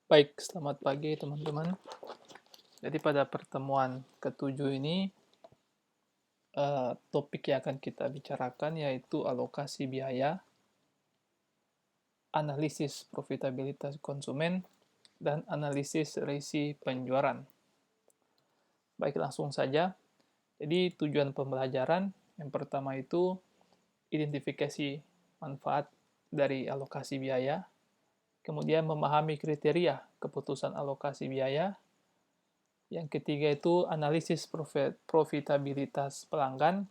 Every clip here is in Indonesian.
Baik, selamat pagi teman-teman. Jadi pada pertemuan ketujuh ini, topik yang akan kita bicarakan yaitu alokasi biaya, analisis profitabilitas konsumen, dan analisis risiko penjualan. Baik, langsung saja. Jadi tujuan pembelajaran yang pertama itu identifikasi manfaat dari alokasi biaya, kemudian memahami kriteria keputusan alokasi biaya. Yang ketiga itu analisis profitabilitas pelanggan.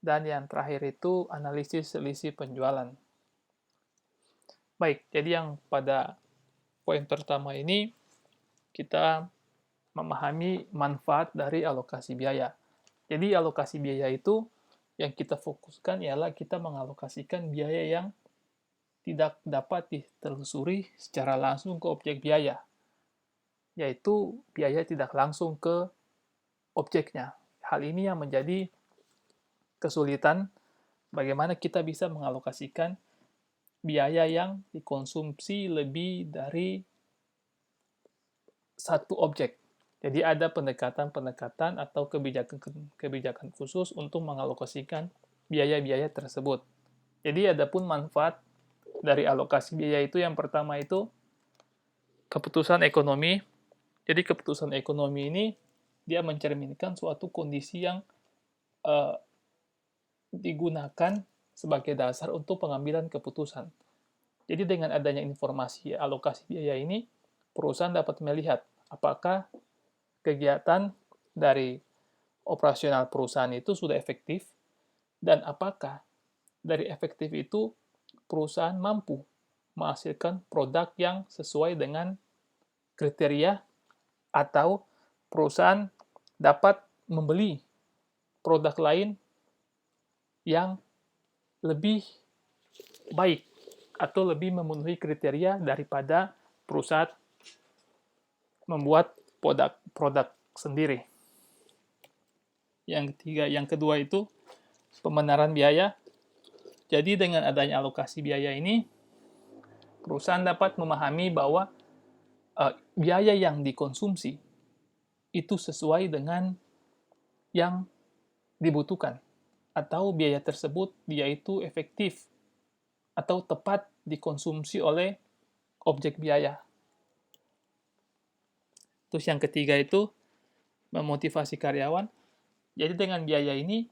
Dan yang terakhir itu analisis selisih penjualan. Baik, jadi yang pada poin pertama ini kita memahami manfaat dari alokasi biaya. Jadi alokasi biaya itu yang kita fokuskan ialah kita mengalokasikan biaya yang tidak dapat ditelusuri secara langsung ke objek biaya, yaitu biaya tidak langsung ke objeknya. Hal ini yang menjadi kesulitan bagaimana kita bisa mengalokasikan biaya yang dikonsumsi lebih dari satu objek. Jadi ada pendekatan-pendekatan atau kebijakan khusus untuk mengalokasikan biaya-biaya tersebut. Jadi ada pun manfaat dari alokasi biaya itu yang pertama itu keputusan ekonomi. Jadi keputusan ekonomi ini dia mencerminkan suatu kondisi yang uh, digunakan sebagai dasar untuk pengambilan keputusan. Jadi dengan adanya informasi alokasi biaya ini, perusahaan dapat melihat apakah kegiatan dari operasional perusahaan itu sudah efektif dan apakah dari efektif itu perusahaan mampu menghasilkan produk yang sesuai dengan kriteria atau perusahaan dapat membeli produk lain yang lebih baik atau lebih memenuhi kriteria daripada perusahaan membuat produk sendiri. Yang kedua itu pembenaran biaya. Jadi dengan adanya alokasi biaya ini, perusahaan dapat memahami bahwa biaya yang dikonsumsi itu sesuai dengan yang dibutuhkan atau biaya tersebut dia itu efektif atau tepat dikonsumsi oleh objek biaya. Terus yang ketiga itu memotivasi karyawan. Jadi dengan biaya ini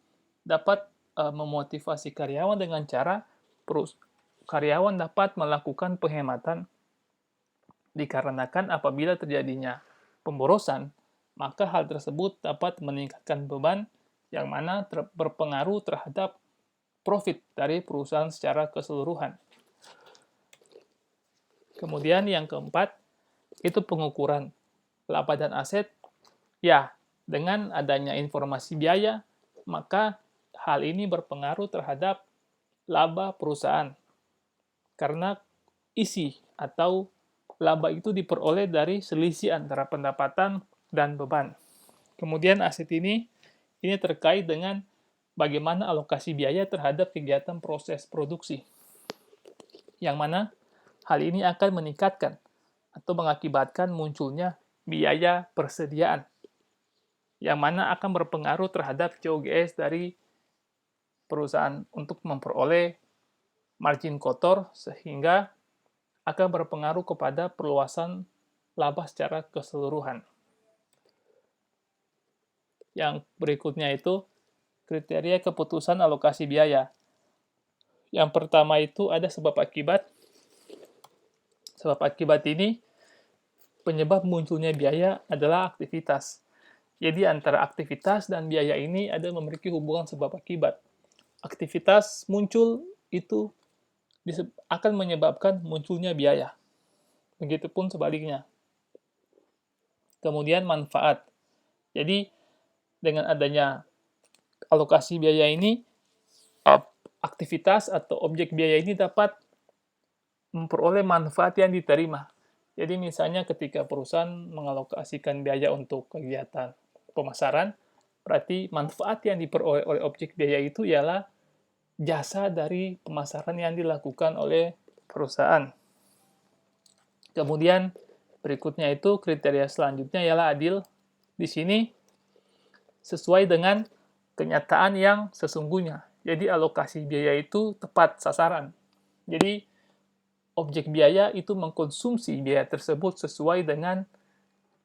dapat memotivasi karyawan dengan cara karyawan dapat melakukan penghematan dikarenakan apabila terjadinya pemborosan, maka hal tersebut dapat meningkatkan beban yang mana berpengaruh terhadap profit dari perusahaan secara keseluruhan. Kemudian yang keempat, itu pengukuran laba dan aset. Ya, dengan adanya informasi biaya, maka hal ini berpengaruh terhadap laba perusahaan. Karena isi atau laba itu diperoleh dari selisih antara pendapatan dan beban. Kemudian aset ini terkait dengan bagaimana alokasi biaya terhadap kegiatan proses produksi. Yang mana hal ini akan meningkatkan atau mengakibatkan munculnya biaya persediaan yang mana akan berpengaruh terhadap COGS dari perusahaan untuk memperoleh margin kotor sehingga akan berpengaruh kepada perluasan laba secara keseluruhan. Yang berikutnya itu kriteria keputusan alokasi biaya. Yang pertama itu ada sebab akibat. Sebab akibat ini penyebab munculnya biaya adalah aktivitas. Jadi antara aktivitas dan biaya ini ada memiliki hubungan sebab akibat. Aktivitas muncul itu akan menyebabkan munculnya biaya. Begitupun sebaliknya. Kemudian manfaat. Jadi dengan adanya alokasi biaya ini, aktivitas atau objek biaya ini dapat memperoleh manfaat yang diterima. Jadi misalnya ketika perusahaan mengalokasikan biaya untuk kegiatan pemasaran, berarti manfaat yang diperoleh oleh objek biaya itu ialah jasa dari pemasaran yang dilakukan oleh perusahaan. Kemudian Berikutnya itu kriteria selanjutnya ialah adil. Di sini sesuai dengan kenyataan yang sesungguhnya. Jadi alokasi biaya itu tepat sasaran. Jadi objek biaya itu mengkonsumsi biaya tersebut sesuai dengan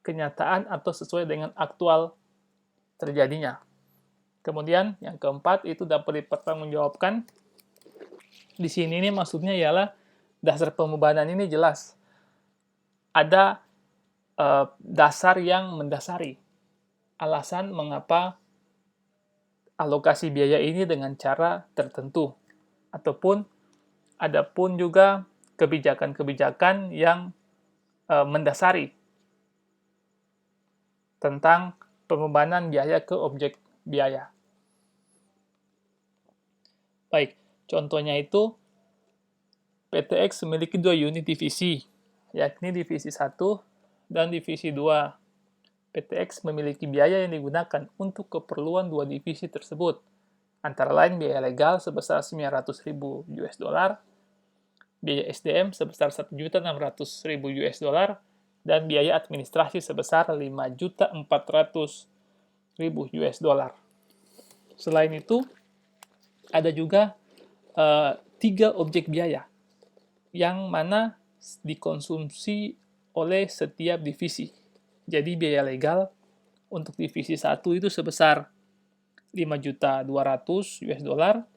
kenyataan atau sesuai dengan aktual terjadinya. Kemudian yang keempat itu dapat dipertanggungjawabkan. Di sini ini maksudnya ialah dasar pembebanan ini jelas. Ada dasar yang mendasari alasan mengapa alokasi biaya ini dengan cara tertentu, ataupun ada pun juga kebijakan-kebijakan yang mendasari tentang pembebanan biaya ke objek biaya. Baik, contohnya itu PTX memiliki 2 unit divisi, yakni divisi 1 dan divisi 2. PTX memiliki biaya yang digunakan untuk keperluan 2 divisi tersebut, antara lain biaya legal sebesar 900.000 US dollar, biaya SDM sebesar 1.600.000 US dollar, dan biaya administrasi sebesar 5.400.000 US dollar. Selain itu, ada juga 3 objek biaya yang mana dikonsumsi oleh setiap divisi. Jadi biaya legal untuk divisi 1 itu sebesar 5.200.000 US dollar,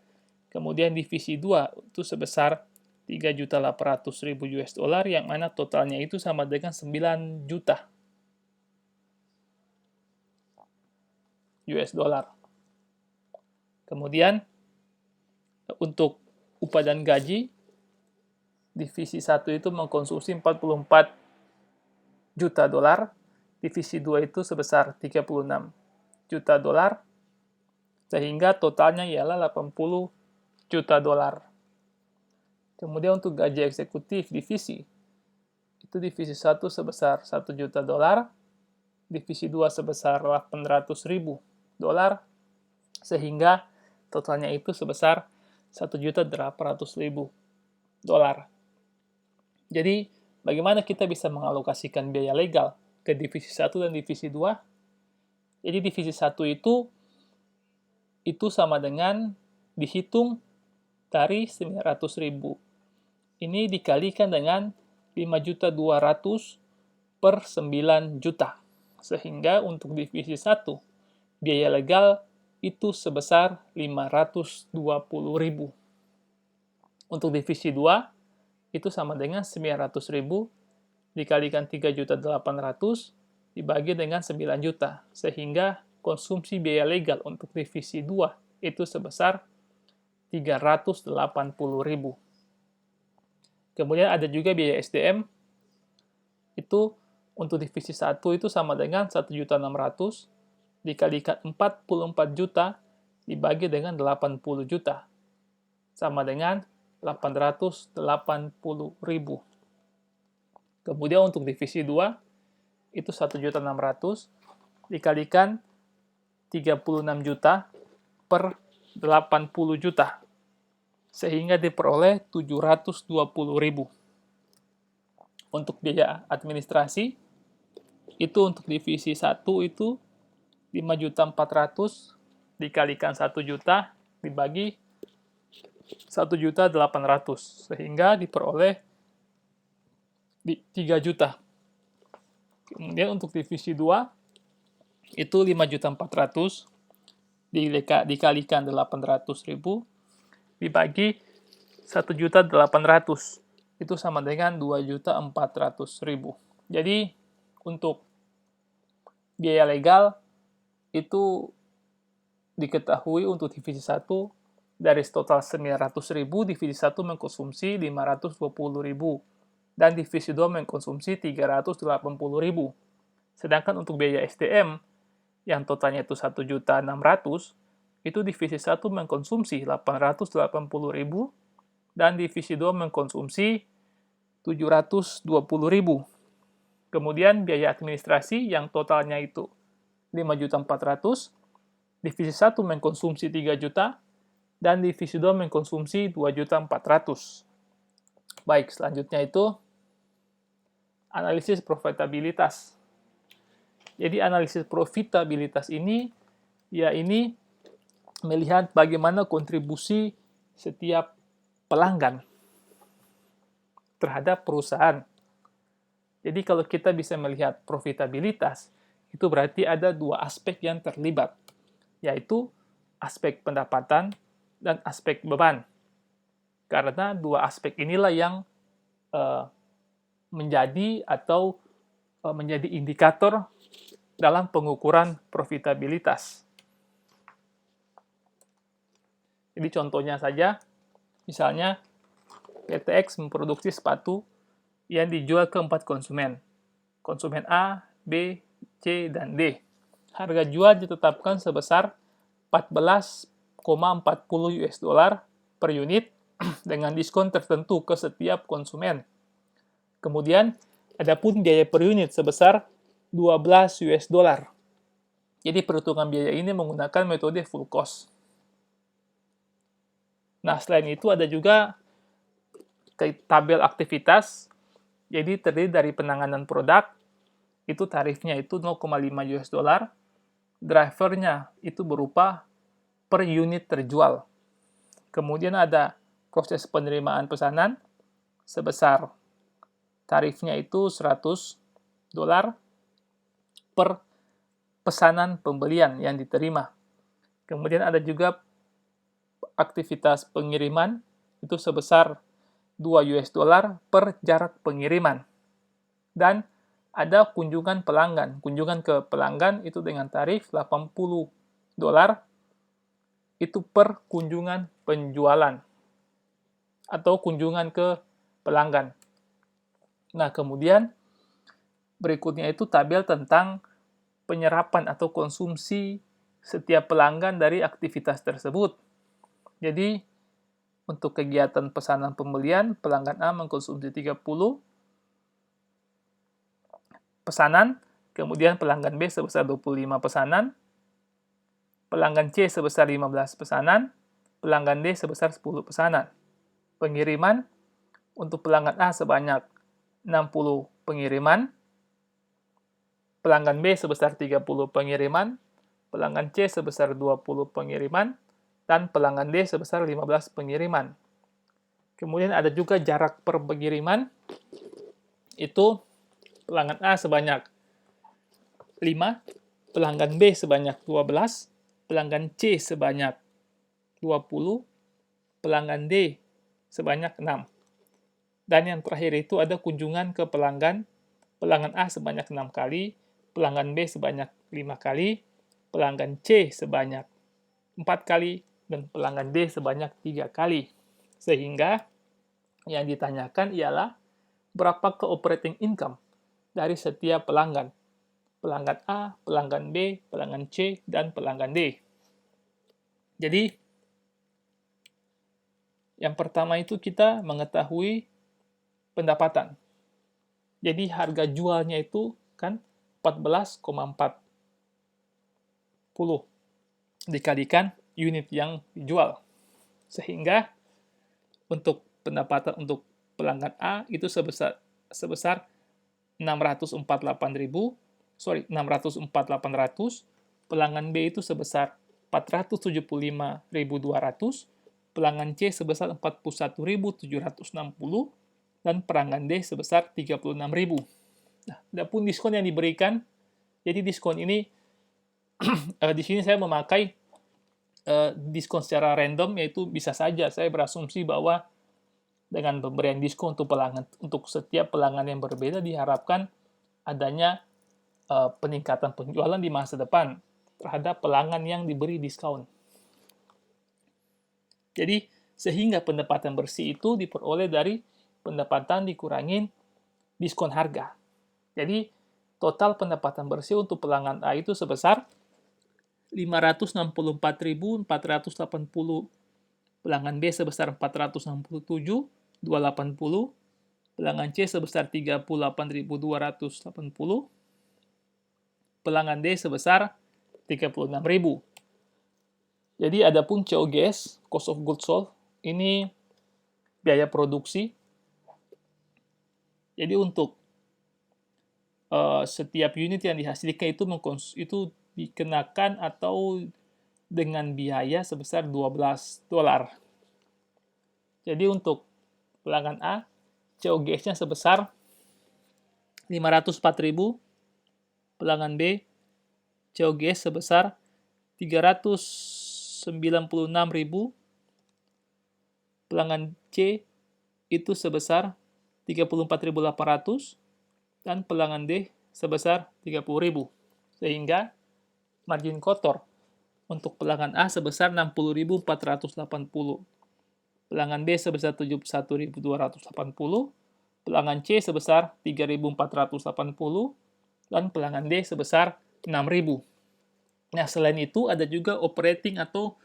kemudian divisi 2 itu sebesar 3.800.000 US dollar, yang mana totalnya itu sama dengan 9 juta US dollar. Kemudian untuk upah dan gaji, divisi 1 itu mengkonsumsi 44 juta dolar, divisi 2 itu sebesar 36 juta dolar, sehingga totalnya ialah 80 juta dolar. Kemudian untuk gaji eksekutif divisi, itu divisi 1 sebesar 1 juta dolar, divisi 2 sebesar 800.000 dolar, sehingga totalnya itu sebesar 1.800.000 dolar. Jadi, bagaimana kita bisa mengalokasikan biaya legal ke divisi 1 dan divisi 2? Jadi divisi 1 itu sama dengan dihitung dari 900.000. Ini dikalikan dengan 5.200.000 per 9 juta. Sehingga untuk divisi 1, biaya legal itu sebesar 520.000. Untuk divisi 2, itu sama dengan 900.000 dikalikan 3.800.000 dibagi dengan 9 juta. Sehingga konsumsi biaya legal untuk divisi 2 itu sebesar 380.000. Kemudian ada juga biaya SDM, itu untuk divisi 1 itu sama dengan 1.600.000 dikalikan 44 juta dibagi dengan 80 juta, sama dengan 880.000. Kemudian untuk divisi 2, itu 1.600.000 dikalikan 36 juta per 80 juta, sehingga diperoleh 720.000. Untuk biaya administrasi, itu untuk divisi 1 itu 5.400.000 dikalikan 1 juta dibagi 1.800.000, sehingga diperoleh 3 juta. Kemudian untuk divisi 2 itu 5.400.000 dikalikan 800.000 dibagi 1.800.000, itu sama dengan 2.400.000. Jadi untuk biaya legal itu diketahui untuk divisi 1 dari total 900.000, divisi 1 mengkonsumsi 520.000 dan divisi 2 mengkonsumsi 380.000. Sedangkan untuk biaya SDM yang totalnya itu 1.600.000, itu divisi 1 mengkonsumsi 880.000 dan divisi 2 mengkonsumsi 720.000. Kemudian biaya administrasi yang totalnya itu 5.400.000, divisi 1 mengkonsumsi 3 juta dan divisi 2 mengkonsumsi 2.400.000. Baik, selanjutnya itu analisis profitabilitas. Jadi analisis profitabilitas ini, ya ini melihat bagaimana kontribusi setiap pelanggan terhadap perusahaan. Jadi kalau kita bisa melihat profitabilitas, itu berarti ada dua aspek yang terlibat, yaitu aspek pendapatan dan aspek beban. Karena dua aspek inilah yang menjadi indikator dalam pengukuran profitabilitas. Jadi contohnya saja, misalnya PTX memproduksi sepatu yang dijual ke 4 konsumen. Konsumen A, B, C, dan D. Harga jual ditetapkan sebesar 14,40 US dollar per unit dengan diskon tertentu ke setiap konsumen. Kemudian, ada pun biaya per unit sebesar 12 US dollar. Jadi perhitungan biaya ini menggunakan metode full cost. Nah, selain itu ada juga tabel aktivitas. Jadi terdiri dari penanganan produk, itu tarifnya itu 0,5 US dollar. Drivernya itu berupa per unit terjual. Kemudian ada proses penerimaan pesanan sebesar tarifnya itu 100 dolar per pesanan pembelian yang diterima. Kemudian ada juga aktivitas pengiriman itu sebesar 2 US dollar per jarak pengiriman. Dan ada kunjungan pelanggan. Kunjungan ke pelanggan itu dengan tarif 80 dolar itu per kunjungan penjualan atau kunjungan ke pelanggan. Nah, kemudian berikutnya itu tabel tentang penyerapan atau konsumsi setiap pelanggan dari aktivitas tersebut. Jadi, untuk kegiatan pesanan pembelian, pelanggan A mengkonsumsi 30 pesanan, kemudian pelanggan B sebesar 25 pesanan, pelanggan C sebesar 15 pesanan, pelanggan D sebesar 10 pesanan. Pengiriman, untuk pelanggan A sebanyak 60 pengiriman, pelanggan B sebesar 30 pengiriman, pelanggan C sebesar 20 pengiriman, dan pelanggan D sebesar 15 pengiriman. Kemudian ada juga jarak per pengiriman, itu pelanggan A sebanyak 5, pelanggan B sebanyak 12, pelanggan C sebanyak 20, pelanggan D sebanyak 6. Dan yang terakhir itu ada kunjungan ke pelanggan, pelanggan A sebanyak 6 kali, pelanggan B sebanyak 5 kali, pelanggan C sebanyak 4 kali, dan pelanggan D sebanyak 3 kali. Sehingga yang ditanyakan ialah berapa ke operating income dari setiap pelanggan. Pelanggan A, pelanggan B, pelanggan C, dan pelanggan D. Jadi, yang pertama itu kita mengetahui pendapatan. Jadi harga jualnya itu kan 14,40 dikalikan unit yang dijual. Sehingga untuk pendapatan untuk pelanggan A itu sebesar 648.800, pelanggan B itu sebesar 475.200, pelanggan C sebesar 41.760, dan pelanggan D sebesar 36.000. Nah, adapun diskon yang diberikan, jadi diskon ini di sini saya memakai diskon secara random, yaitu bisa saja saya berasumsi bahwa dengan pemberian diskon untuk setiap pelanggan yang berbeda diharapkan adanya peningkatan penjualan di masa depan terhadap pelanggan yang diberi diskon. Jadi, sehingga pendapatan bersih itu diperoleh dari pendapatan dikurangin diskon harga. Jadi, total pendapatan bersih untuk pelanggan A itu sebesar 564.480, pelanggan B sebesar 467.280, pelanggan C sebesar 38.280, pelanggan D sebesar 36.000. Jadi adapun COGS, cost of goods sold, ini biaya produksi. Jadi untuk setiap unit yang dihasilkan itu dikenakan atau dengan biaya sebesar $12. Jadi untuk pelanggan A, COGS-nya sebesar 504.000, pelanggan B, COGS sebesar 396.000, pelanggan C itu sebesar 34.800, dan pelanggan D sebesar 30.000. Sehingga margin kotor untuk pelanggan A sebesar 60.480, pelanggan B sebesar 71.280, pelanggan C sebesar 3.480, dan pelanggan D sebesar 6.000. Nah, selain itu ada juga operating atau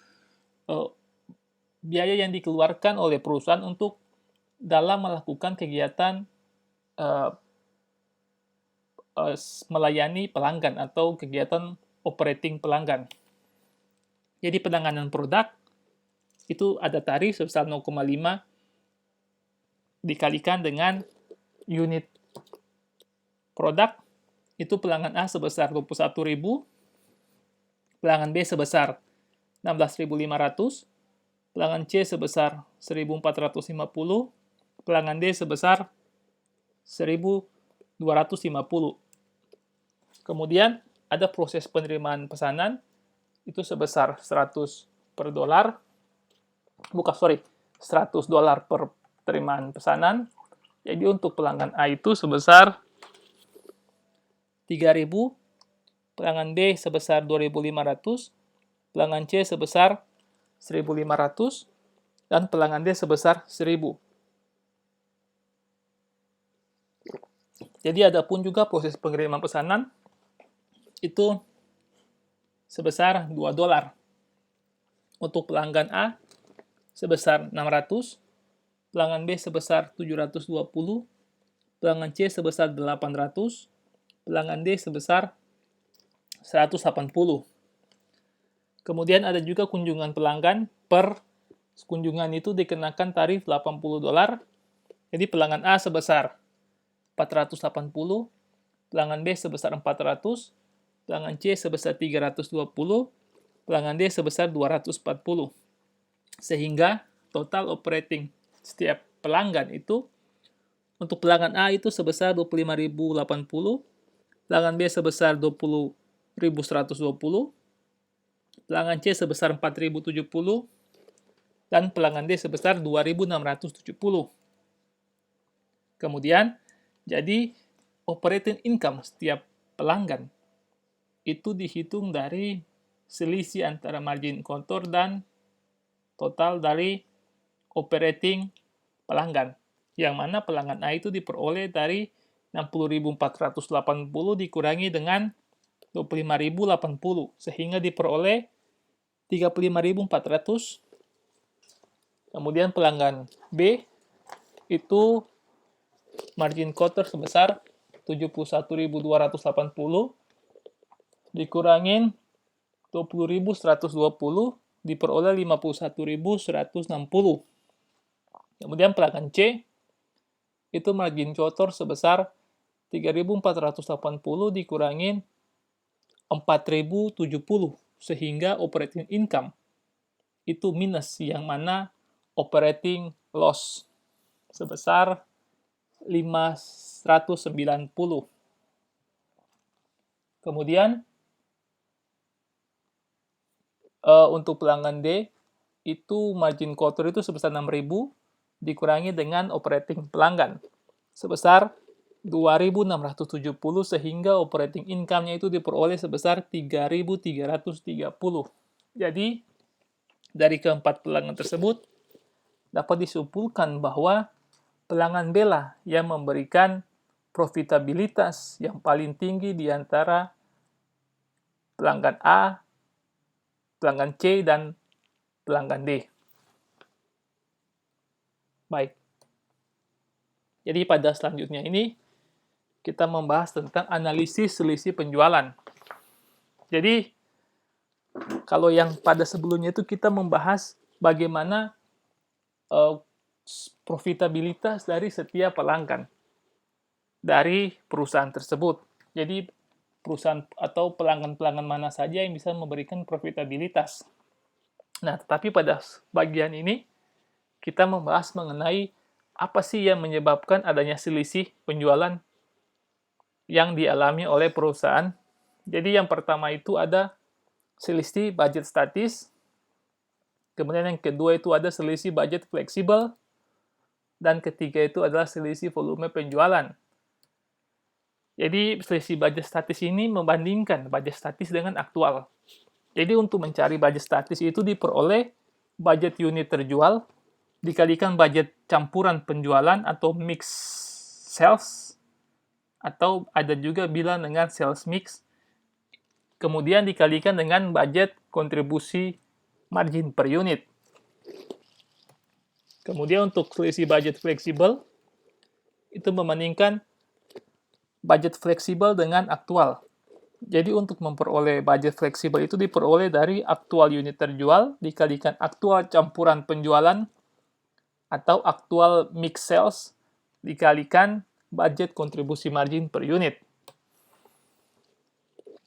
biaya yang dikeluarkan oleh perusahaan untuk dalam melakukan kegiatan melayani pelanggan atau kegiatan operating pelanggan. Jadi penanganan produk itu ada tarif sebesar 0,5 dikalikan dengan unit produk, itu pelanggan A sebesar 21.000, pelanggan B sebesar 16.500, pelanggan C sebesar 1.450, pelanggan D sebesar 1.250. Kemudian ada proses penerimaan pesanan, itu sebesar $100 per dolar, $100 per penerimaan pesanan. Jadi untuk pelanggan A itu sebesar 3.000, pelanggan B sebesar 2.500, pelanggan C sebesar 1.500, dan pelanggan D sebesar 1.000. Jadi ada pun juga proses pengiriman pesanan itu sebesar $2. Untuk pelanggan A sebesar 600, pelanggan B sebesar 720, pelanggan C sebesar 800, pelanggan D sebesar 180. Kemudian ada juga kunjungan pelanggan, per kunjungan itu dikenakan tarif $80. Jadi pelanggan A sebesar 480, pelanggan B sebesar 400, pelanggan C sebesar 320, pelanggan D sebesar 240. Sehingga total operating setiap pelanggan itu, untuk pelanggan A itu sebesar 25.080, pelanggan B sebesar 20.120, pelanggan C sebesar 4.070, dan pelanggan D sebesar 2.670. Kemudian, jadi operating income setiap pelanggan itu dihitung dari selisih antara margin kotor dan total dari operating pelanggan. Yang mana pelanggan A itu diperoleh dari 60.480 dikurangi dengan 25.080, sehingga diperoleh 35.400. Kemudian pelanggan B itu margin kotor sebesar 71.280 dikurangin 20.120 diperoleh 51.160. Kemudian pelanggan C itu margin kotor sebesar 3.480 dikurangin 4.070, sehingga operating income itu minus, yang mana operating loss sebesar 590. Kemudian untuk pelanggan D itu margin kotor itu sebesar 6.000 dikurangi dengan operating pelanggan sebesar 2.670, sehingga operating income-nya itu diperoleh sebesar 3.330. Jadi dari keempat pelanggan tersebut dapat disimpulkan bahwa pelanggan B lah yang memberikan profitabilitas yang paling tinggi di antara pelanggan A, pelanggan C, dan pelanggan D. Baik. Jadi pada selanjutnya ini kita membahas tentang analisis selisih penjualan. Jadi kalau yang pada sebelumnya itu kita membahas bagaimana profitabilitas dari setiap pelanggan dari perusahaan tersebut. Jadi perusahaan atau pelanggan-pelanggan mana saja yang bisa memberikan profitabilitas. Nah, tetapi pada bagian ini kita membahas mengenai apa sih yang menyebabkan adanya selisih penjualan yang dialami oleh perusahaan. Jadi yang pertama itu ada selisih budget statis, kemudian yang kedua itu ada selisih budget fleksibel, dan ketiga itu adalah selisih volume penjualan. Jadi selisih budget statis ini membandingkan budget statis dengan aktual. Jadi untuk mencari budget statis itu diperoleh budget unit terjual dikalikan budget campuran penjualan atau mix sales, atau ada juga bilang dengan sales mix, kemudian dikalikan dengan budget kontribusi margin per unit. Kemudian untuk selisih budget fleksibel, itu membandingkan budget fleksibel dengan aktual. Jadi untuk memperoleh budget fleksibel itu diperoleh dari aktual unit terjual dikalikan aktual campuran penjualan atau aktual mix sales dikalikan budget kontribusi margin per unit.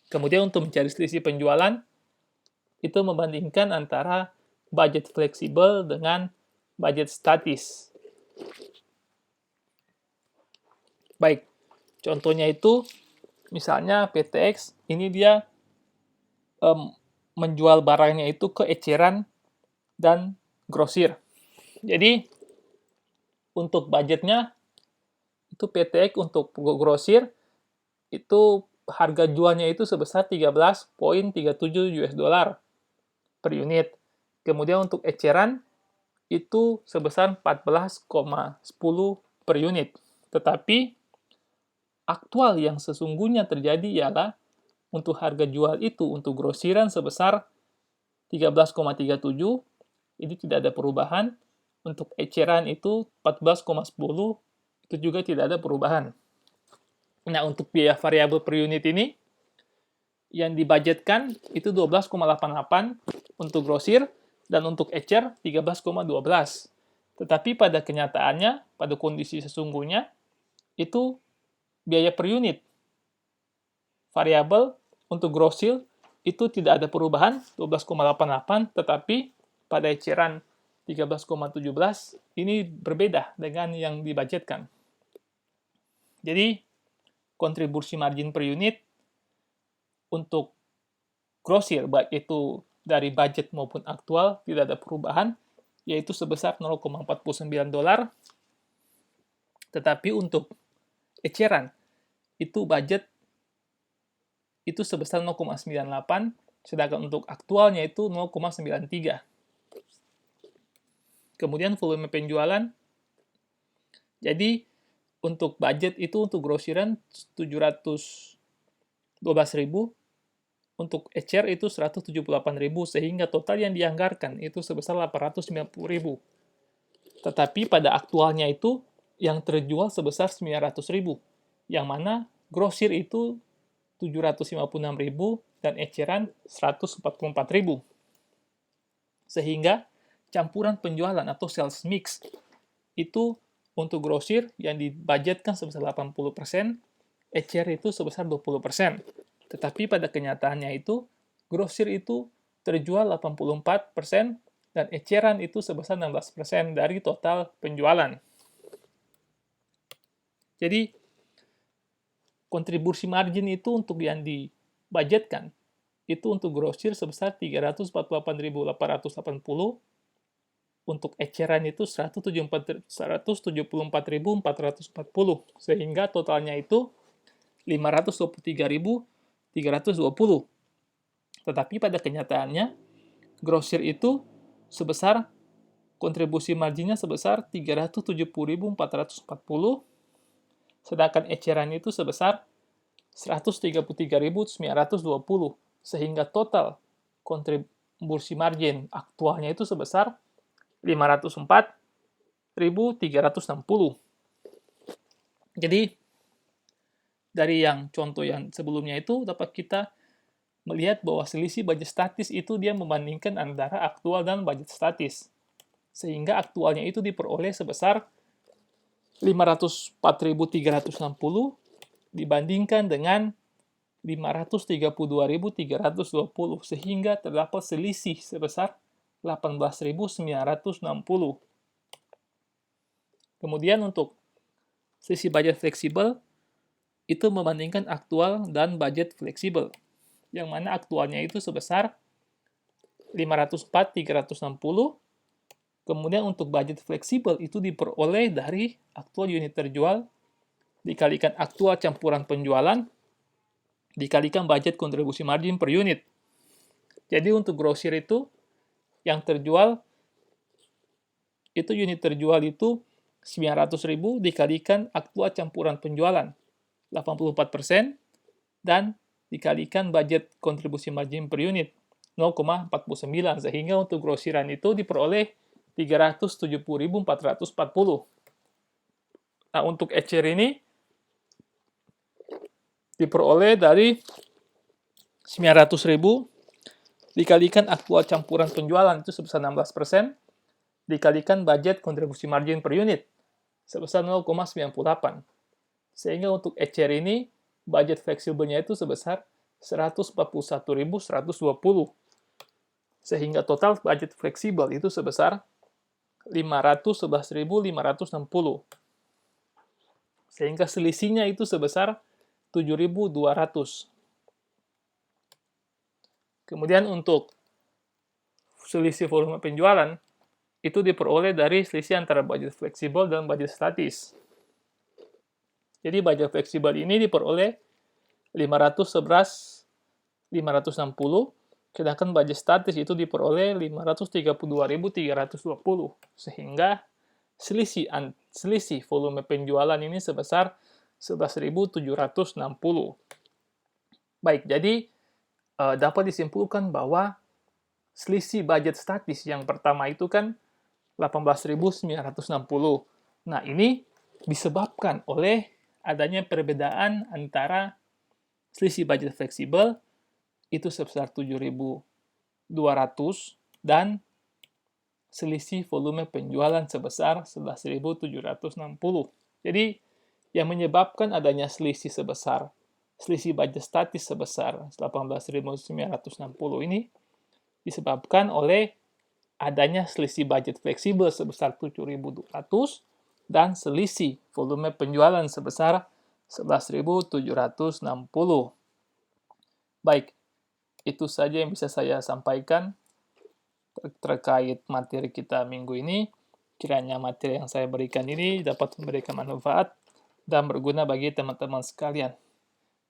Kemudian untuk mencari selisih penjualan, itu membandingkan antara budget fleksibel dengan budget statis. Baik, contohnya itu, misalnya PTX, ini dia menjual barangnya itu ke eceran dan grosir. Jadi, untuk budgetnya, itu PTX untuk grosir, itu harga jualnya itu sebesar 13,37 US dollar per unit. Kemudian untuk eceran, itu sebesar 14,10 per unit. Tetapi, aktual yang sesungguhnya terjadi ialah untuk harga jual itu untuk grosiran sebesar 13,37, ini tidak ada perubahan. Untuk eceran itu 14,10, itu juga tidak ada perubahan. Nah, untuk biaya variabel per unit ini, yang dibudgetkan itu 12,88 untuk grosir, dan untuk ecer 13,12. Tetapi pada kenyataannya, pada kondisi sesungguhnya, itu biaya per unit variabel untuk grosir itu tidak ada perubahan 12,88, tetapi pada eceran 13,17 ini berbeda dengan yang dibudgetkan. Jadi kontribusi margin per unit untuk grosir baik itu dari budget maupun aktual tidak ada perubahan, yaitu sebesar 0,49 dolar. Tetapi untuk eceran itu budget itu sebesar 0,98, sedangkan untuk aktualnya itu 0,93. Kemudian volume penjualan, jadi untuk budget itu untuk grosiran 712.000, untuk ecer itu 178.000, sehingga total yang dianggarkan itu sebesar 890.000. Tetapi pada aktualnya itu yang terjual sebesar 900.000, yang mana grosir itu 756.000 dan eceran 144.000. Sehingga campuran penjualan atau sales mix itu untuk grosir yang dibudgetkan sebesar 80%, ecer itu sebesar 20%. Tetapi pada kenyataannya itu, grosir itu terjual 84% dan eceran itu sebesar 16% dari total penjualan. Jadi, kontribusi margin itu untuk yang dibudgetkan, itu untuk grosir sebesar 348.880, untuk eceran itu 174.440, sehingga totalnya itu 523.320. Tetapi pada kenyataannya, grosir itu sebesar kontribusi marginnya sebesar 370.440, sedangkan eceran itu sebesar 133.920, sehingga total kontribusi margin aktualnya itu sebesar 504.360. Jadi, dari yang contoh yang sebelumnya itu dapat kita melihat bahwa selisih budget statis itu dia membandingkan antara aktual dan budget statis. Sehingga aktualnya itu diperoleh sebesar 504.360 dibandingkan dengan 532.320, sehingga terdapat selisih sebesar 18.960. Kemudian untuk selisih budget fleksibel, itu membandingkan aktual dan budget fleksibel, yang mana aktualnya itu sebesar 504.360, kemudian untuk budget fleksibel itu diperoleh dari aktual unit terjual dikalikan aktual campuran penjualan dikalikan budget kontribusi margin per unit. Jadi untuk grosir itu yang terjual itu unit terjual itu 900.000 dikalikan aktual campuran penjualan 84% dan dikalikan budget kontribusi margin per unit 0,49, sehingga untuk grosiran itu diperoleh 370.440. Nah, untuk ecer ini diperoleh dari 900.000 dikalikan aktual campuran penjualan itu sebesar 16%, dikalikan budget kontribusi margin per unit sebesar 0,98. Sehingga untuk ecer ini, budget fleksibelnya itu sebesar 141.120. Sehingga total budget fleksibel itu sebesar 511.560. Sehingga selisihnya itu sebesar 7.200. Kemudian untuk selisih volume penjualan, itu diperoleh dari selisih antara budget fleksibel dan budget statis. Jadi budget fleksibel ini diperoleh 511.560, sedangkan budget statis itu diperoleh 532.320. Sehingga selisih volume penjualan ini sebesar 11.760. Baik, jadi dapat disimpulkan bahwa selisih budget statis yang pertama itu kan 18.960. Nah, ini disebabkan oleh adanya perbedaan antara selisih budget fleksibel itu sebesar 7.200 dan selisih volume penjualan sebesar 11.760. Jadi, yang menyebabkan adanya selisih budget statis sebesar 18.960 ini disebabkan oleh adanya selisih budget fleksibel sebesar 7.200 dan selisih volume penjualan sebesar 11.760. Baik, itu saja yang bisa saya sampaikan terkait materi kita minggu ini. Kiranya materi yang saya berikan ini dapat memberikan manfaat dan berguna bagi teman-teman sekalian.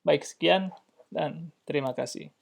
Baik, sekian dan terima kasih.